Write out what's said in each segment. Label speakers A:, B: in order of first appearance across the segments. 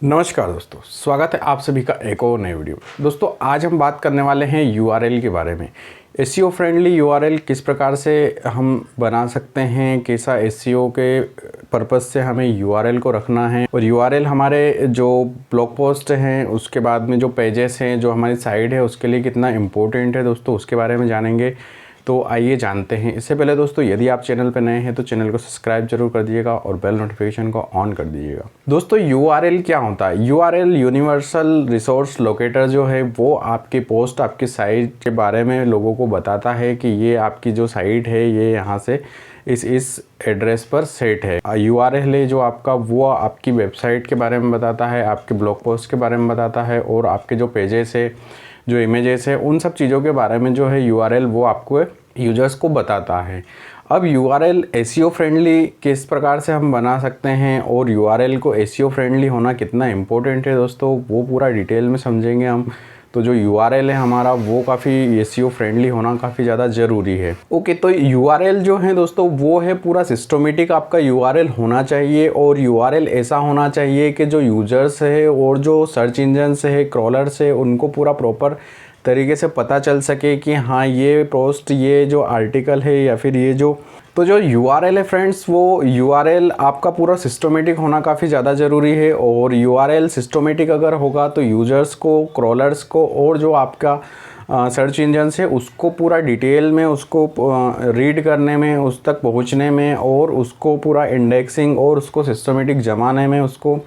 A: नमस्कार दोस्तों, स्वागत है आप सभी का एक और नए वीडियो में। दोस्तों आज हम बात करने वाले हैं यूआरएल के बारे में। एसईओ फ्रेंडली यूआरएल किस प्रकार से हम बना सकते हैं, कैसा एसईओ के पर्पस से हमें यूआरएल को रखना है, और यूआरएल हमारे जो ब्लॉग पोस्ट हैं उसके बाद में जो पेजेस हैं, जो हमारी साइट है उसके लिए कितना इम्पोर्टेंट है दोस्तों, उसके बारे में जानेंगे। तो आइए जानते हैं। इससे पहले दोस्तों यदि आप चैनल पर नए हैं तो चैनल को सब्सक्राइब जरूर कर दीजिएगा और बेल नोटिफिकेशन को ऑन कर दीजिएगा। दोस्तों यूआरएल क्या होता है? यूआरएल यूनिवर्सल रिसोर्स लोकेटर जो है वो आपकी पोस्ट, आपकी साइट के बारे में लोगों को बताता है कि ये आपकी जो साइट है ये यहाँ से इस एड्रेस पर सेट है। यूआरएल है जो आपका, वो आपकी वेबसाइट के बारे में बताता है, आपके ब्लॉग पोस्ट के बारे में बताता है, और आपके जो पेजेस है, जो इमेजेस है, उन सब चीज़ों के बारे में जो है यूआरएल वो आपको यूजर्स को बताता है। अब यूआरएल एसईओ फ्रेंडली किस प्रकार से हम बना सकते हैं और यूआरएल को एसईओ फ्रेंडली होना कितना इम्पोर्टेंट है दोस्तों, वो पूरा डिटेल में समझेंगे हम। तो जो यूआरएल है हमारा वो काफ़ी एसईओ फ्रेंडली होना काफ़ी ज़्यादा ज़रूरी है। ओके, तो यूआरएल जो है दोस्तों वो है पूरा सिस्टमेटिक आपका यूआरएल होना चाहिए, और यूआरएल ऐसा होना चाहिए कि जो यूजर्स है और जो सर्च इंजन्स है, क्रॉलर्स है, उनको पूरा प्रॉपर तरीके से पता चल सके कि हाँ ये पोस्ट, ये जो आर्टिकल है या फिर ये जो, तो जो यूआरएल है फ्रेंड्स, वो यूआरएल आपका पूरा सिस्टमेटिक होना काफ़ी ज़्यादा ज़रूरी है। और यूआरएल सिस्टमेटिक अगर होगा तो यूजर्स को, क्रॉलर्स को, और जो आपका सर्च इंजन से उसको पूरा डिटेल में उसको रीड करने में, उस तक पहुंचने में, और उसको पूरा इंडेक्सिंग और उसको सिस्टमेटिक जमाने में, उसको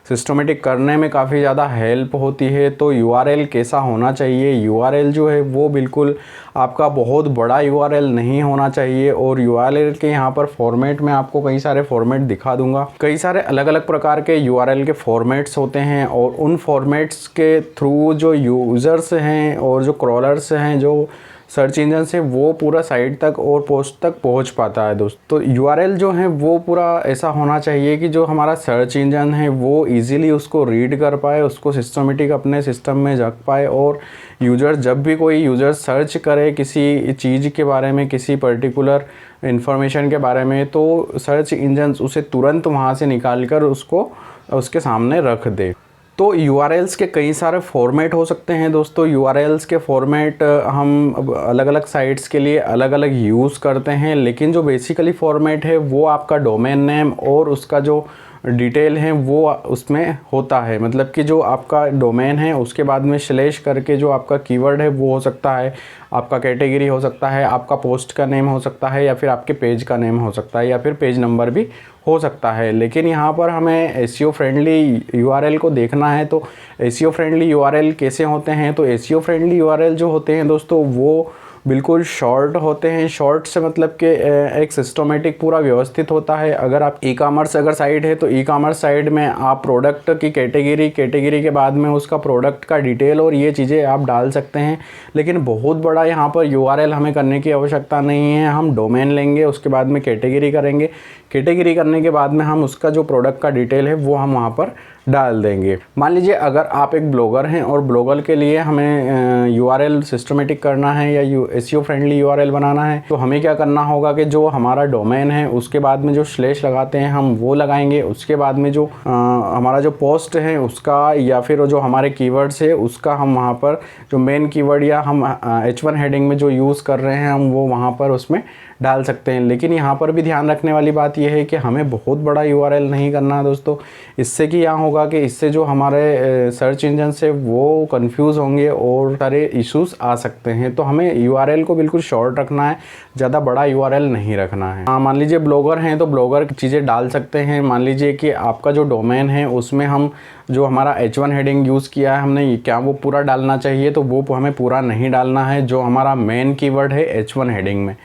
A: सिस्टमेटिक करने में काफ़ी ज़्यादा हेल्प होती है। तो यूआरएल कैसा होना चाहिए? यूआरएल जो है वो बिल्कुल आपका बहुत बड़ा यूआरएल नहीं होना चाहिए। और यूआरएल के यहाँ पर फॉर्मेट में आपको कई सारे फॉर्मेट दिखा दूंगा। कई सारे अलग अलग प्रकार के यूआरएल के फॉर्मेट्स होते हैं, और उन फॉर्मेट्स के थ्रू जो यूज़र्स हैं और जो क्रॉलर्स हैं, जो सर्च इंजन से, वो पूरा साइट तक और पोस्ट तक पहुंच पाता है दोस्त। तो यूआरएल जो है वो पूरा ऐसा होना चाहिए कि जो हमारा सर्च इंजन है वो इजीली उसको रीड कर पाए, उसको सिस्टमेटिक अपने सिस्टम में रख पाए, और यूजर, जब भी कोई यूज़र सर्च करे किसी चीज़ के बारे में, किसी पर्टिकुलर इन्फॉर्मेशन के बारे में, तो सर्च इंजन उसे तुरंत वहाँ से निकाल कर उसको उसके सामने रख दे। तो यूआरएल्स के कई सारे फॉर्मेट हो सकते हैं दोस्तों। यूआरएल्स के फॉर्मेट हम अलग अलग साइट्स के लिए अलग अलग यूज़ करते हैं, लेकिन जो बेसिकली फॉर्मेट है वो आपका डोमेन नेम और उसका जो डिटेल है वो उसमें होता है। मतलब कि जो आपका डोमेन है उसके बाद में स्लैश करके जो आपका कीवर्ड है वो हो सकता है, आपका कैटेगरी हो सकता है, आपका पोस्ट का नेम हो सकता है, या फिर आपके पेज का नेम हो सकता है, या फिर पेज नंबर भी हो सकता है। लेकिन यहाँ पर हमें एसईओ फ्रेंडली यूआरएल को देखना है। तो एसईओ फ्रेंडली यूआरएल कैसे होते हैं? तो एसईओ फ्रेंडली यूआरएल जो होते हैं दोस्तों वो बिल्कुल शॉर्ट होते हैं। शॉर्ट से मतलब कि एक सिस्टमेटिक पूरा व्यवस्थित होता है। अगर आप ई कामर्स अगर साइट है तो ई कामर्स साइट में आप प्रोडक्ट की कैटेगरी के बाद में उसका प्रोडक्ट का डिटेल और ये चीज़ें आप डाल सकते हैं। लेकिन बहुत बड़ा यहाँ पर यूआरएल हमें करने की आवश्यकता नहीं है। हम डोमेन लेंगे, उसके बाद में कैटेगरी करेंगे, कैटेगरी करने के बाद में हम उसका जो प्रोडक्ट का डिटेल है वो हम वहाँ पर डाल देंगे। मान लीजिए अगर आप एक ब्लॉगर हैं और ब्लॉगर के लिए हमें यूआरएल सिस्टमेटिक करना है या एसईओ फ्रेंडली यूआरएल बनाना है, तो हमें क्या करना होगा कि जो हमारा डोमेन है उसके बाद में जो स्लैश लगाते हैं हम वो लगाएंगे। उसके बाद में जो हमारा जो पोस्ट है उसका, या फिर जो हमारे कीवर्ड्स है उसका, हम वहाँ पर जो मेन कीवर्ड या हम H1 हेडिंग में जो यूज़ कर रहे हैं हम वो वहाँ पर उसमें डाल सकते हैं। लेकिन यहाँ पर भी ध्यान रखने वाली बात यह है कि हमें बहुत बड़ा यूआरएल नहीं करना है दोस्तों। इससे कि यहाँ होगा कि इससे जो हमारे सर्च इंजन से वो कंफ्यूज होंगे और सारे इश्यूज आ सकते हैं। तो हमें यूआरएल को बिल्कुल शॉर्ट रखना है, ज़्यादा बड़ा यूआरएल नहीं रखना है। मान लीजिए ब्लॉगर हैं तो ब्लॉगर चीज़ें डाल सकते हैं। मान लीजिए कि आपका जो डोमेन है उसमें हम जो हमारा H1 हेडिंग यूज़ किया है हमने, क्या वो पूरा डालना चाहिए? तो वो हमें पूरा नहीं डालना है। जो हमारा मेन कीवर्ड है H1 हेडिंग में,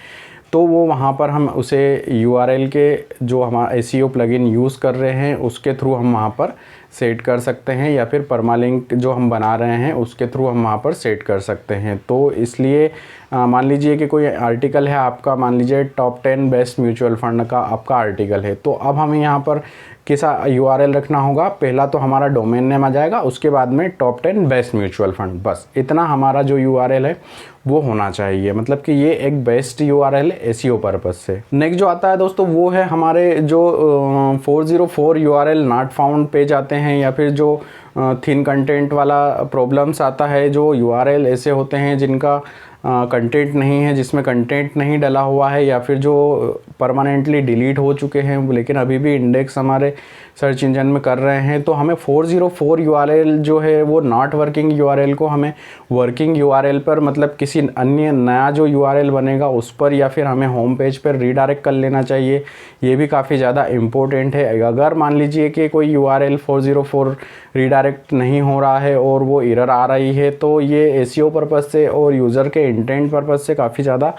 A: तो वो वहाँ पर हम उसे यूआरएल के जो हमारा एसईओ प्लगइन यूज़ कर रहे हैं उसके थ्रू हम वहाँ पर सेट कर सकते हैं, या फिर परमालिंक जो हम बना रहे हैं उसके थ्रू हम वहाँ पर सेट कर सकते हैं। तो इसलिए मान लीजिए कि कोई आर्टिकल है आपका, मान लीजिए टॉप 10 बेस्ट म्यूचुअल फंड का आपका आर्टिकल है, तो अब हमें यहाँ पर कैसा यूआरएल रखना होगा, पहला तो हमारा डोमेन नेम आ जाएगा, उसके बाद में टॉप 10 बेस्ट म्यूचुअल फंड, बस इतना हमारा जो यूआरएल है वो होना चाहिए। मतलब कि ये एक बेस्ट यूआरएल है एसईओ पर्पज से। नेक्स्ट जो आता है दोस्तों वो है हमारे जो 404 यूआरएल नॉट फाउंड पेज आते हैं, या फिर जो थिन कंटेंट वाला प्रॉब्लम्स आता है, जो यूआरएल ऐसे होते हैं जिनका कंटेंट नहीं है, जिसमें कंटेंट नहीं डला हुआ है, या फिर जो परमानेंटली डिलीट हो चुके हैं लेकिन अभी भी इंडेक्स हमारे सर्च इंजन में कर रहे हैं, तो हमें 404 यूआरएल जो है वो नॉट वर्किंग यूआरएल को हमें वर्किंग यूआरएल पर, मतलब किसी अन्य नया जो यूआरएल बनेगा उस पर, या फिर हमें होम पेज पर रीडायरेक्ट कर लेना चाहिए। ये भी काफ़ी ज़्यादा इम्पोर्टेंट है। अगर मान लीजिए कि कोई यूआरएल 404 रीडायरेक्ट नहीं हो रहा है और वो एरर आ रही है, तो ये एसईओ पर्पज़ से और यूज़र के इंटेंट पर्पज़ से काफ़ी ज़्यादा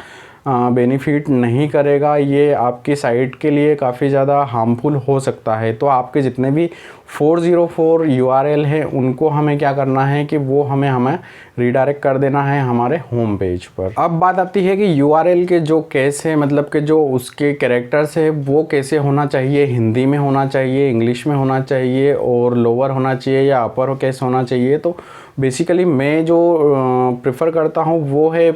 A: बेनिफिट नहीं करेगा। ये आपकी साइट के लिए काफ़ी ज़्यादा हार्मफुल हो सकता है। तो आपके जितने भी 404 यूआरएल हैं उनको हमें क्या करना है कि वो हमें रीडायरेक्ट कर देना है हमारे होम पेज पर। अब बात आती है कि यूआरएल के जो केस है, मतलब कि जो उसके कैरेक्टर्स है वो कैसे होना चाहिए, हिंदी में होना चाहिए, इंग्लिश में होना चाहिए, और लोअर होना चाहिए या अपर केस होना चाहिए। तो बेसिकली मैं जो प्रेफर करता हूँ वो है,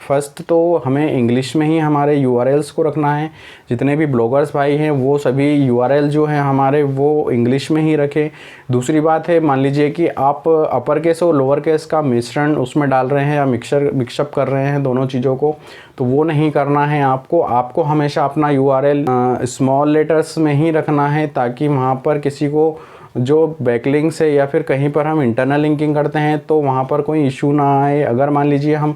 A: फर्स्ट तो हमें इंग्लिश में ही हमारे यूआरएल्स को रखना है। जितने भी ब्लॉगर्स भाई हैं वो सभी यूआरएल जो हैं हमारे वो इंग्लिश में ही रखें। दूसरी बात है, मान लीजिए कि आप अपर केस और लोअर केस का मिश्रण उसमें डाल रहे हैं या मिक्सअप कर रहे हैं दोनों चीज़ों को, तो वो नहीं करना है आपको हमेशा अपना यूआरएल स्मॉल लेटर्स में ही रखना है, ताकि वहाँ पर किसी को जो बैकलिंक्स है या फिर कहीं पर हम इंटरनल लिंकिंग करते हैं तो वहाँ पर कोई इशू ना आए। अगर मान लीजिए हम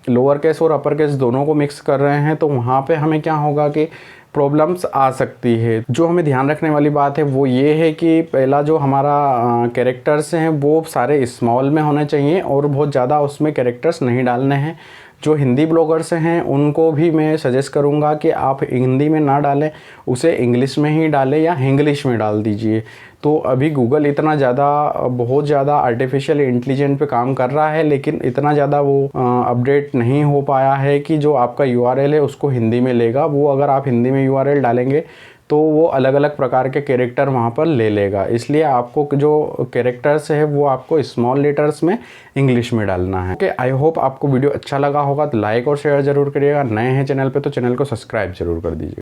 A: लोअर केस और अपर केस दोनों को मिक्स कर रहे हैं तो वहाँ पे हमें क्या होगा कि प्रॉब्लम्स आ सकती है। जो हमें ध्यान रखने वाली बात है वो ये है कि पहला जो हमारा कैरेक्टर्स हैं वो सारे स्मॉल में होने चाहिए और बहुत ज़्यादा उसमें कैरेक्टर्स नहीं डालने हैं। जो हिंदी ब्लॉगर्स हैं उनको भी मैं सजेस्ट करूंगा कि आप हिंदी में ना डालें, उसे इंग्लिश में ही डालें या इंग्लिश में डाल दीजिए। तो अभी गूगल इतना ज़्यादा बहुत ज़्यादा आर्टिफिशियल इंटेलिजेंस पे काम कर रहा है, लेकिन इतना ज़्यादा वो अपडेट नहीं हो पाया है कि जो आपका यूआरएल है उसको हिंदी में लेगा। वो अगर आप हिंदी में यूआरएल डालेंगे तो वो अलग अलग प्रकार के कैरेक्टर वहाँ पर ले लेगा। इसलिए आपको जो कैरेक्टर्स है वो आपको स्मॉल लेटर्स में इंग्लिश में डालना है। ओके, आई होप आपको वीडियो अच्छा लगा होगा तो लाइक और शेयर ज़रूर करिएगा। नए हैं चैनल पे तो चैनल को सब्सक्राइब ज़रूर कर दीजिए।